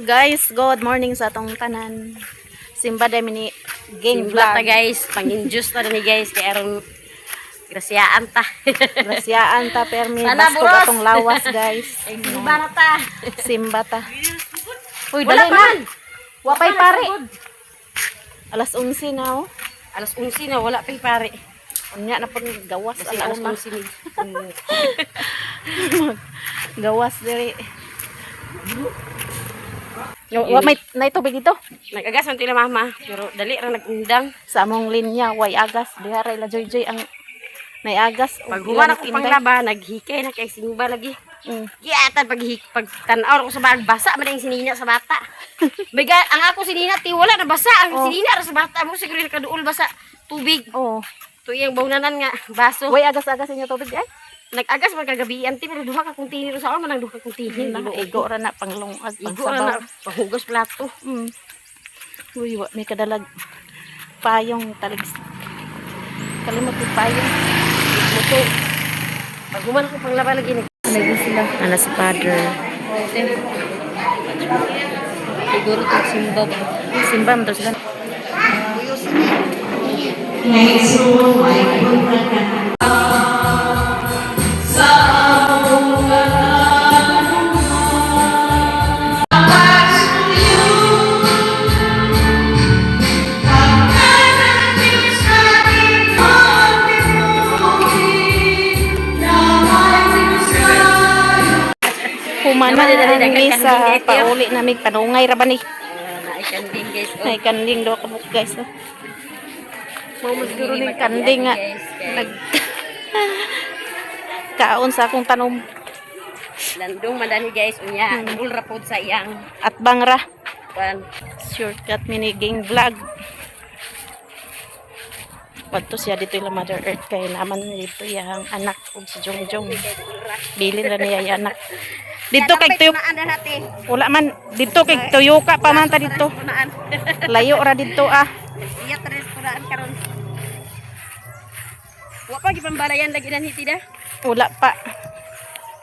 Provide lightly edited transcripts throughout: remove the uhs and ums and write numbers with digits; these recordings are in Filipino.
Guys, good morning sa atong tanan. Simba dami ni Gang Simba ta Vlog. guys, pang-injust ta ni guys kay aron grasyaan ta. Grasyaan ta permi Sana basto buros. atong lawas, guys. Simba na ta. Simba ta. Uy, Wala dali pa na. man. Wapay pare. Alas 11 na oh. Alas 11 na wala pa pare. Unya na pag gawas Kasi alas alauna. 11 ni. Gawas diri. Wa may nay tubig dito. Nag-agas man tila mama, pero dali ra nagundang. Sa among linya way agas diha ra la joy ang nay agas. Pag human ako panglaba, naghikay na kay Simba lagi. Giyatan pag tanaw ko sa bag basa man ang sinina sa bata. Biga ang ako sinina ti wala na basa ang sinina ra sa bata mo siguro kaduol basa tubig. Oh. Tuyang bawnanan nga baso. Way agas-agas inyo tubig ay. Nag-agas man kagabian ti pero duha ka container sa ako man ang duha ka container na Igo ra na panglungag igo ra na panghugas plato. Uy, may kadalag payong taligs. Kalimot yung payong. Muto. Pag human ako panglaba lagi ni. Ano sila? Ano si father? Siguro to Simba. Simba mo to sila. Humana ni sa pauli namig panungay ra ba ni? Naay kanding guys. Ay kanding do kabuk guys. Mo siguro ni kanding nga nag kaon sa akong tanom Landong madani guys unya. Full rapod sa iyang at bangra. kan. Shortcut mini Gang Vlog. Padto siya dito yung Mother Earth kay naman dito yung anak ug si Jongjong. Bilin ra niya yung anak. Dito kay tuyo. Wala man dito kay tuyo ka pa man ta dito. Layo ra dito ah. Iya tres kuraan karon. Wa pa gipambalayan lagi dan hitida. Wala pa.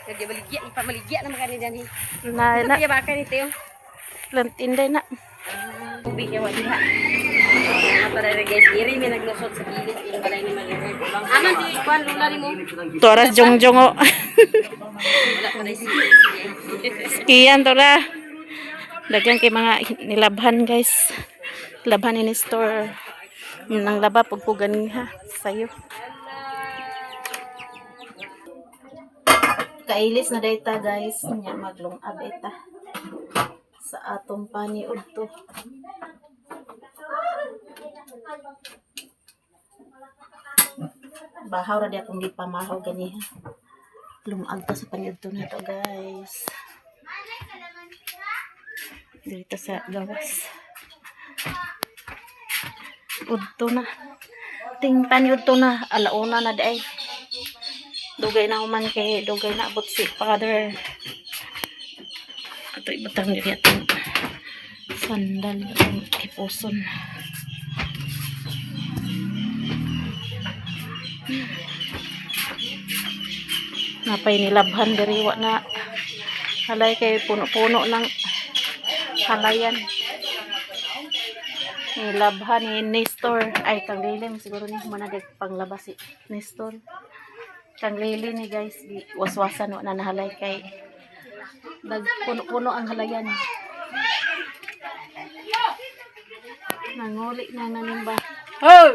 Kaya baligya ipamaligya na makani dan hit. Na na Kaya ba kani teo? lantinday na. Tubig ya wala. Para guys, diri mi naglusot sa gilid yung balay ni Maliher. Aman di kwan lula ni mo. Toras Jongjong oh. Wala pa rin Skian to na. Daghan kay mga nilabhan guys. Labhan ini store. Nang laba pagpugan ha sayo. Kailis na data guys. Nya maglungag ita. Sa atong paniud to. Bahaw ra di akong gipamahaw gani ha. Lumag ta sa paniud to na to guys. Dito sa gawas. Udto na. Ting paniud to na alauna na day. Dugay na human kay dugay na abot si father. Ato ibutang diri atong sandal ang kipuson. Napay nilabhan diri wa na halay kay puno-puno ng halayan. Nilabhan ni Nestor ay kang lilim siguro ni manadeg panglabas si Nestor. Kang lili ni guys di waswasan wa na nahalay kay puno-puno ang halayan. Nanguli na nanimba. Oh!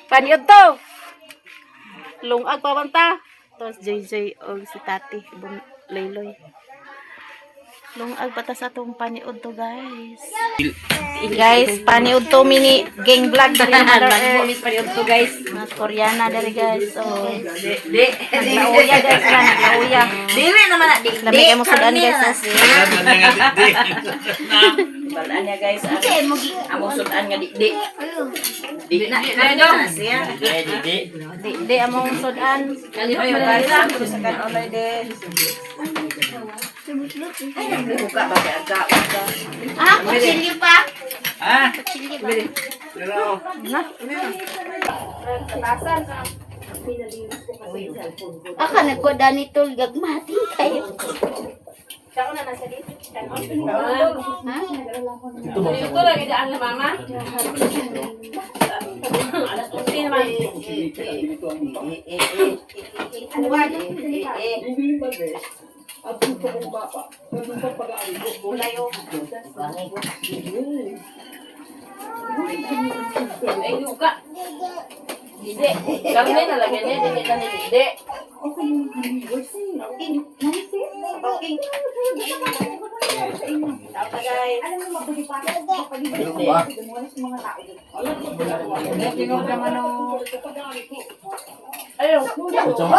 Paniod to! Lungag pa banta. Tapos JJ o si Tati. Layloy. Lungag pa ta sa itong paniod to guys. Guys, paniod to mini Gang Vlog. Nagbumis pa rin to guys. Mas Koreana dari guys. So, Di. naglauya guys. Naglauya. Dili naman na di. Lami kayo mo sudan guys. Balaan niya guys. Amo sudan nga di. Di na na siya. Di among sudan. Kali ay basa sa kan online de. Buka ba aga. Ah, kuchili pa. Ah, Kuchili pa. hello. Na. Aka nagkoda nito gagmati kayo. Saan na nasa dito? Ha? Ito ba? Ito lagi daan na mama. Alas 11 naman. Ano ba? Bulayo. Ay, luka. Dide. Kami na lagyan niya. Dide na ni Dide. Tama guys. Ano ba? Ayaw. Ito. Gusto mo?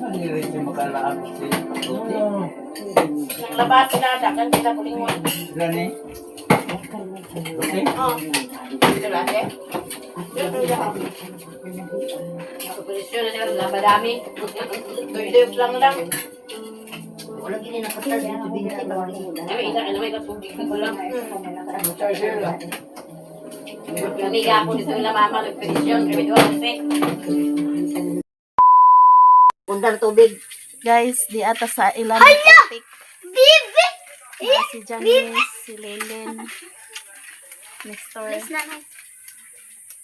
Ano yung makalaab siya? Labas na dagan kita bulingon. Gani? Okay? Oh. Ito lang eh. Ito lang. Ako presyo na siya labadami. Tuyok lang lang. Wala gini nakatar dito binti ba wala gini. Ay, isa ano may katubig ko lang. Charger lang. Kami ako dito na mama nagpresyo. Kami doon effect. Undang tubig. Guys, di ata sa ilan ng topic. Bibi. Si Janice, si Lelen, Nestor.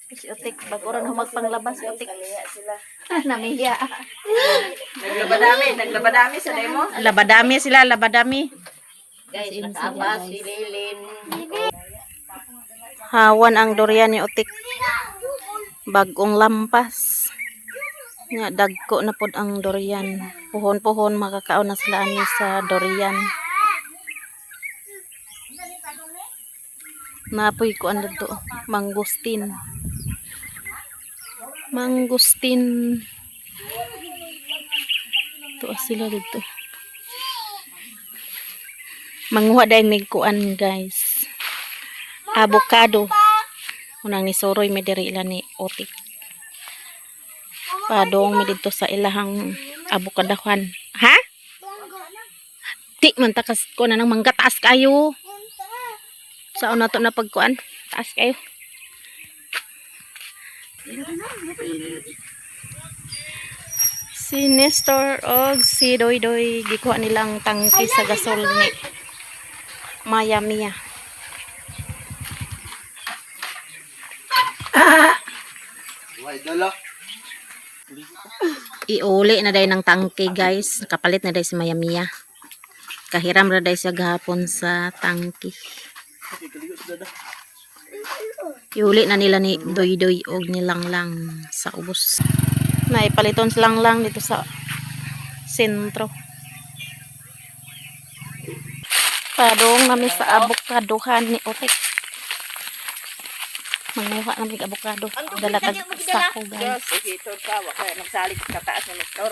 Si Otik, bago rin humagpanglabas si Otik. Namiya. Naglabadami sa demo. Labadami sila, labadami. Guys, nakaabas si Lilin. Hawan ang durian ni Otik. Bagong lampas. Nga, dagko na pod ang durian. Puhon-puhon, makakaon na sila ani sa durian. Napoy ko ano to, mangustin. Mangustin. Ito sila dito. Manguha dahil may kuan guys. Avocado. Unang ni Soroy may diri ilan ni Otik. Padong mi dito sa ilahang avokadohan. Ha? Di man takas ko na nang mangga taas kayo. Sa una to na pagkuan. Taas kayo. Si Nestor og si Doy Doy gikuha nilang tangki sa gasol ni Maya Mia. Why dala? Iuli na day ng tangke guys. Kapalit na day si Maya Mia. Kahiram na day siya gahapon sa tangke. Iuli na nila ni Doy Doy og nilang lang sa ubos. Naipaliton silang lang dito sa sentro. Padong namin sa avokadohan ni Otik. Manguha namin avocado. Dala tag sako guys. Ito ka, kaya nagsalit sa taas ng Nestor.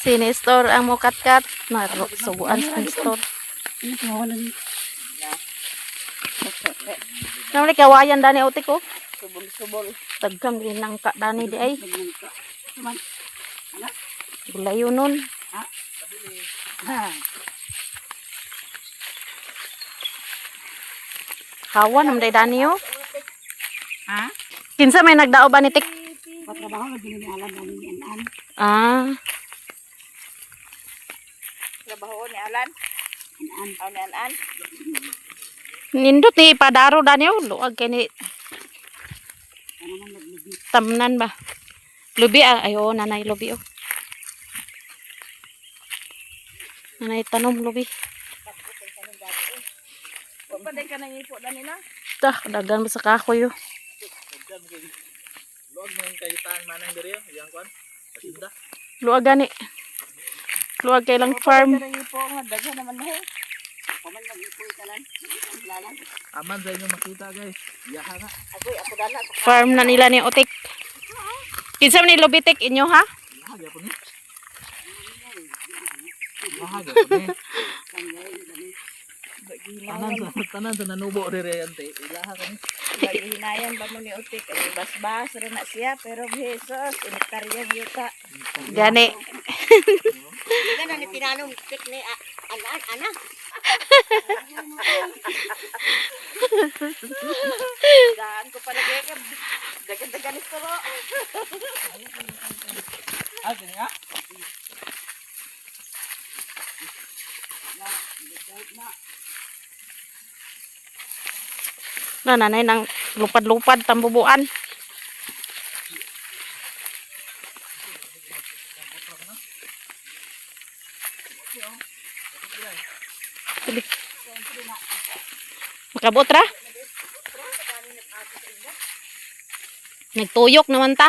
Si Nestor ang mukat-kat. Suguan sa Nestor. Namali kawayan dani Otik ko. Subol-subol. Tagkam din ng ka dani di ay. Bulayo nun. Hawan naman day dani yo. Ha? Kinsa may nagdao ba ni Tik? Patrabaho lagi ni Alan ni Anan. Ah, Trabaho ni Alan. Anan. Anan. nindot ni padaro dani yo. Luag kay ni tamnan ba? Lubi ah. Ayo, nanay lubi oh. Nanay tanom lubi. Paday ka nang ipo dani na. Dah, dagan ba sa kahoy oh. Load mo yung kayitaan manang diri yang kuan. Pasinda. Luag gani. Luag kay lang farm. Nang ipo nga daghan naman na. Paman mag-ipoy tanan. Lalan. Aman sa inyo makita guys. Iyaha na. Ako dala. Farm na nila ni Otik. Kinsa man ni Lobitik inyo ha? Iyaha gyapon ni. Iyaha gyapon ni. Tanan sa nanubo dire ante. Ilaha kami. Hinayan ba mo ni Utik? Ay, bas-bas rin na siya. Pero Jesus, unitarya yuta. Gani. Hindi ka na ni tinanong tik ni anak. Daan ko pa nagkakab. Dagan-dagan ito ro. Ah, kini nga. Na nanay nang lupad-lupad tambubuan. Sige. Makabot ra? Nagtuyok naman ta.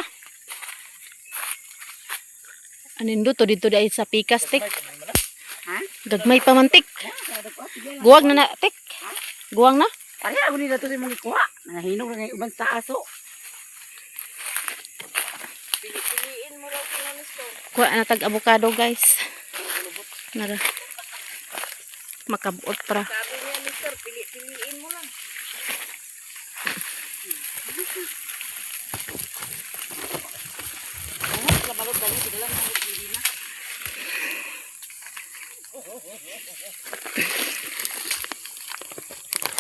Anindo to dito dahil sa pikas tik. Gagmay pa man tik. Guwag na na tik. Guwang na. Pareha ako nila ito sa mga kuha. Nahinog na yung uban sa aso. Piliin mo raw pinanisto. Kuha na tag avocado guys. Nara. Makabuot pra. Sabi niya, mister, piliin mo lang. Kabalot dali, sigalan na hindi na.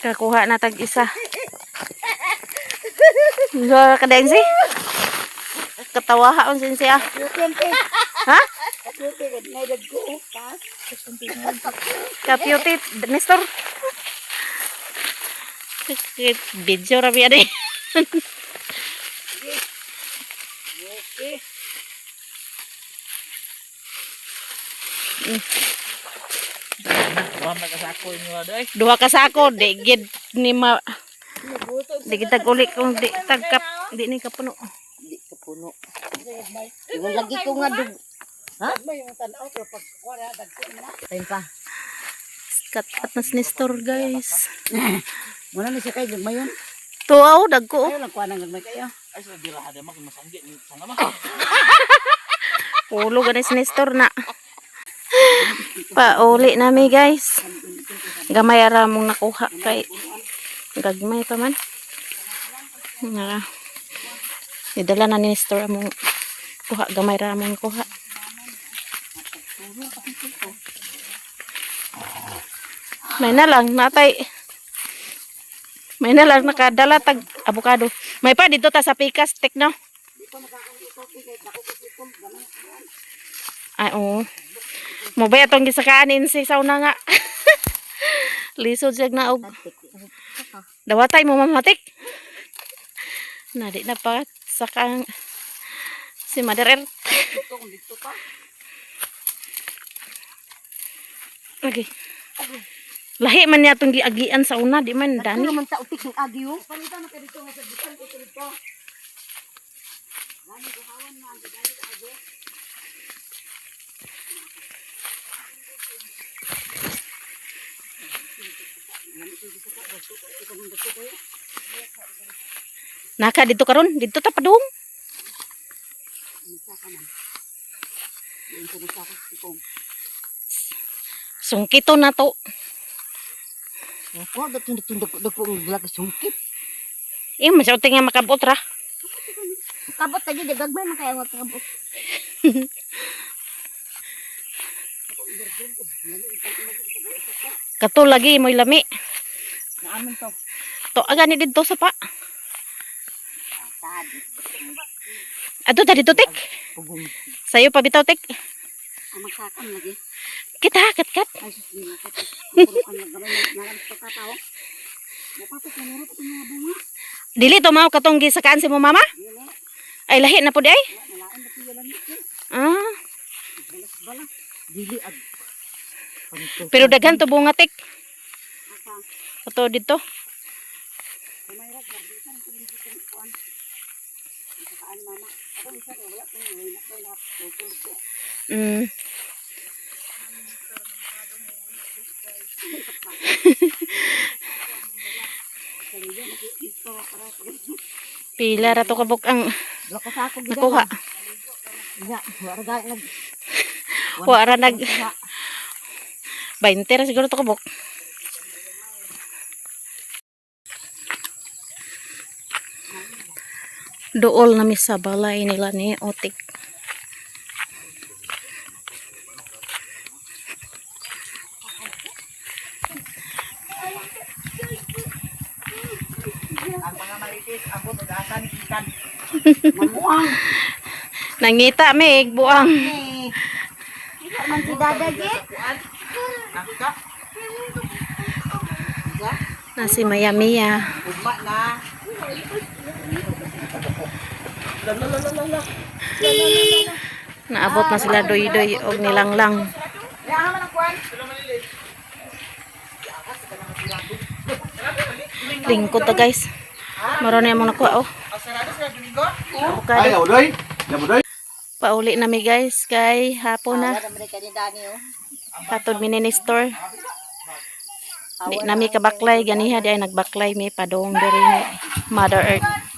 Kakuha na tag isa. So, kadain si? Katawahaon sin siya. Ha? Kapiuti, Nestor. Video rabi ade. Wa makasako inyo aday. Duha ka sako, di gid ni ma di kita uli kung di tagkap, di ni kapuno. Hindi ka puno. Yung lagi ko nga dug. Ha? Tayo pa. Katat na si Nestor guys. Muna na siya kayo, mayon. Tuaw, dagko. Ayaw lang kuha ng gagmay kayo. Ay sa diraha de mak masangge ni sangama. Pulo ganis si Nestor na. Pauli nami guys. Gamay ara mong nakuha kay gagmay pa man. Nga. Idala na ni Nestor among kuha gamay ra mong kuha. May na lang natay. May na lang nakadala tag avocado. May pa dito ta sa pikas tek no. Ay oo. Mobay atong gisakaanin si sauna nga. Lisod siya na og. Dawatay mo mamatik. Na di na pa sakang si Mother Earth. Okay. Lahi man niya itong giagian sa una, di man dani. Ano naman sa utik ng agyo? Palitan na ka dito nga sa bisan ko dito. Naka dito karon, dito ta padung. Sungkito na to. Ako, datundok ko ang laga sungkit. Masyaw nga makabot ra. Kabot tadi di gagmay man kaya wag kabot. Kato lagi mo'y lami. Naaman to. To agani dito sa pa. Sad. Ato ta dito tek. Pugong. Sayo pa bitaw tek. Ang magsakam lagi. Kita kat. Ay sus di na kat. Puruan lang gamay naran sa katao. Mapapit na nero pati mga bunga. Dili to mao katong gisakaan si mo mama? Dili. Ay lahi na pud ay. Nalain na siya lang ito. Ah, Balas-balas. Dili ag. pero daghan to bunga tek. Asa. Kato dito. Kumayra garbisan kung hindi ko kuan. Kaan mama. Ako isa ko wala kung wala ko na tutulog ko. Pila ra to kabuk ang Wala ko sa ako nakuha. Ya, wala ga nag. Wara nag 20 ra siguro to kabuk. Dool na mi sa balay nila ni Otik. Ang mga marites, ako mag-asan ikan. Mamuang. Nangita mi buang. Man si dadagit. Nakita, Na si Maya Mia. ugma na. Naabot na sila doy-doy og nilanglang. Lingkod to guys. Maron na mo nakuha oh. Avocado. Ay, Udoy. Udoy. Pauli na mi guys kay hapon na. Katod mi ni store. Di nami kabaklay ganiha di ay nagbaklay mi padong diri ni Mother Earth.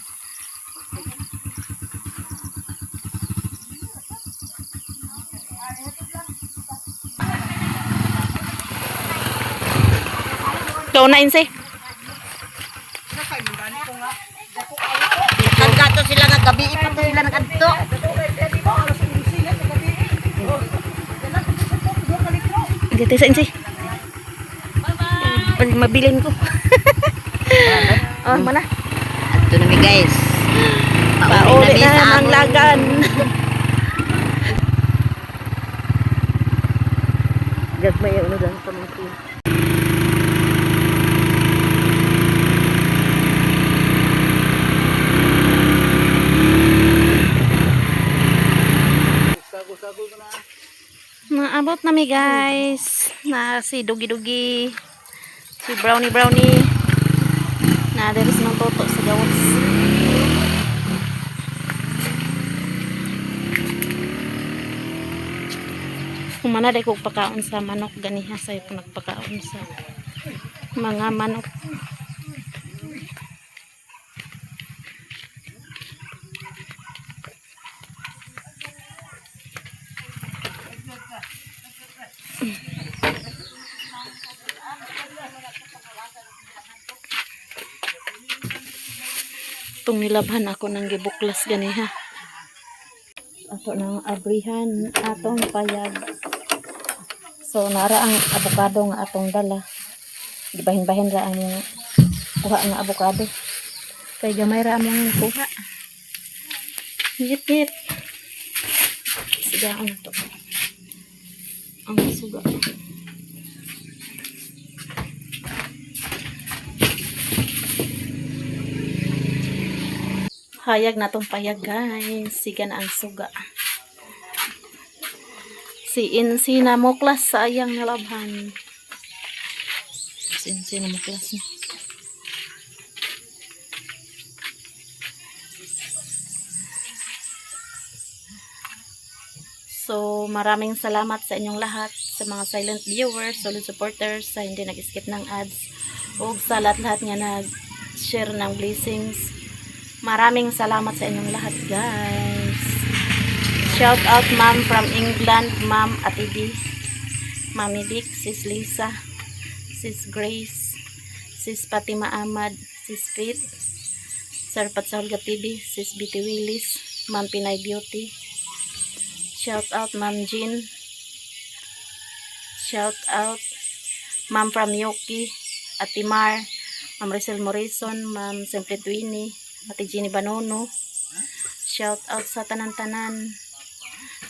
Go na inse. Nagkato sila nga gabi pa to sila nagkanto. Dito sa inse. Pag mabilin ko. Oh, mana? Ito na mi guys. Pauli na ang lagan. Gagmay yung ulang pamangkin. Naabot na mi guys. Na si Dugi-Dugi. Si Brownie. Na there is nang toto sa gawas. Kumana day kog pakaon sa manok ganiha say po nagpakaon sa mga manok. Itong nilabhan ako ng gibuklas ganiha. Ato nang abrihan atong payag. So nara ang avocado nga atong dala. Gibahin-bahin ra ang kuha nga avocado. Kay gamay ra among kuha. Ngit. Sigaon na to. Ang suga. Hayag na tong payag guys. Siga na ang suga. Si Insi na muklas sa ayang nalabhan. Si Insi na muklas na. So, maraming salamat sa inyong lahat, sa mga silent viewers, solid supporters, sa hindi nag-skip ng ads, o sa lahat-lahat nga nag-share ng blessings. Maraming salamat sa inyong lahat, guys. Shout out ma'am from England, ma'am Ate D, Mami Dick, sis Lisa, sis Grace, sis Fatima Ahmad, sis Faith, Sir Patsalga TV, sis Biti Willis, ma'am Pinay Beauty. Shout out ma'am Jean. Shout out ma'am from Yoki, Ate Mar, ma'am Rizal Morrison, ma'am Simple Twini, Ate Jenny Banono. Shout out sa tanan-tanan.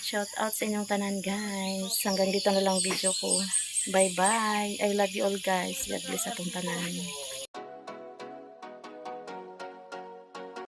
Shout out sa inyong tanan guys. Hanggang dito na lang video ko. Bye bye. I love you all guys. God bless atong tanan.